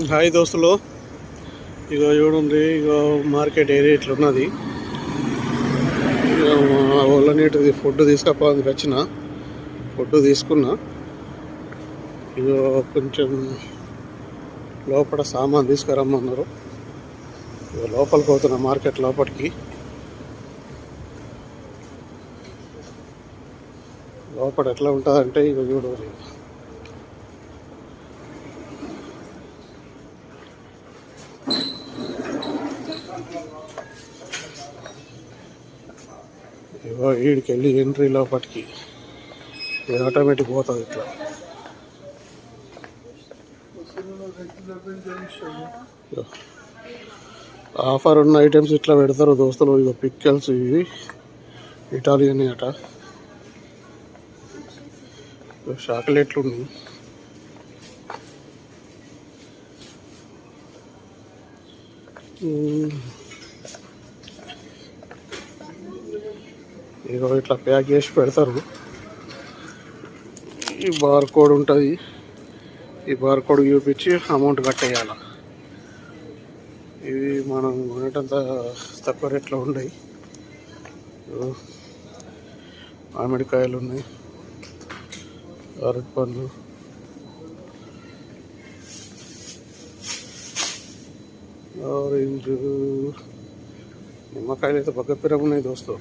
Hi దోస్తులు, ఇక చూడండి, ఇక మార్కెట్ ఏరియా ఇట్లున్నది. ఇక మా వాళ్ళనేటిది ఫుడ్ తీసుకపోవడానికి వచ్చిన ఫుడ్ తీసుకున్నా. ఇక కొంచెం లోపల సామాన్ తీసుకురమ్మన్నారు. ఇక లోపలికి పోతున్నా, మార్కెట్ లోపలికి. లోపల ఎట్లా ఉంటుందంటే ఇక చూడండి. ఇగో వీడికి వెళ్ళి ఎంట్రీ లోపలికి ఇది ఆటోమేటిక్ పోతుంది ఇట్లా. ఆఫర్ ఉన్న ఐటమ్స్ ఇట్లా పెడతారు దోస్తులు. ఇక పిక్కల్స్ ఇవి ఇటాలియన్ అట. చాక్లెట్లు ఉన్నాయి. ఇగో ఇట్లా ప్యాక్ చేసి పెడతారు. ఈ బార్ కోడ్ ఉంటుంది. ఈ బార్ కోడ్ చూపించి అమౌంట్ కట్టేయాలి. ఇవి మనం కొనేటంత తక్కువ రేట్లో ఉన్నాయి. మామిడికాయలు ఉన్నాయి, అరటి పండ్లు, ఆరెంజ్, నిమ్మకాయలు అయితే బగ్గ పిరం ఉన్నాయి దోస్తు.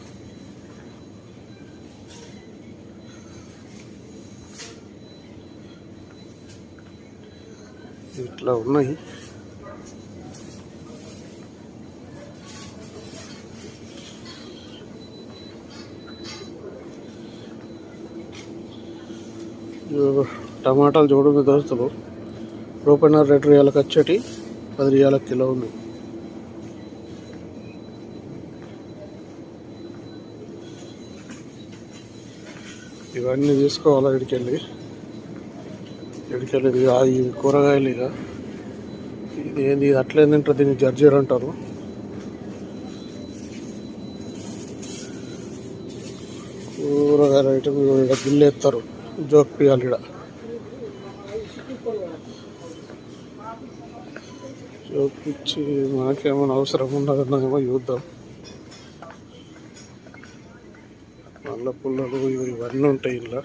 ఇట్లా ఉన్నాయి. టమాటాలు చూడండి దోస్తులు. రూపాయన్నర 2 రియాలకు వచ్చేటి 10 రియాలకు కిలో ఉన్నాయి. ఇవన్నీ తీసుకోవాలి ఇడికెళ్ళి. ఈ కూరగాయలు ఇక ఇది ఏంది, ఇది అట్లేందంటారు, దీన్ని జర్జీర్ అంటారు. కూరగాయల ఐటమ్ ఇక్కడ బిల్లు ఎత్తారు, జోక్ పియాలి. ఇక్కడ జోక్ ఇచ్చి మనకేమైనా అవసరం ఉండదన్నామో చూద్దాం. మళ్ళా పుల్లలు ఇవన్నీ ఉంటాయి ఇలా.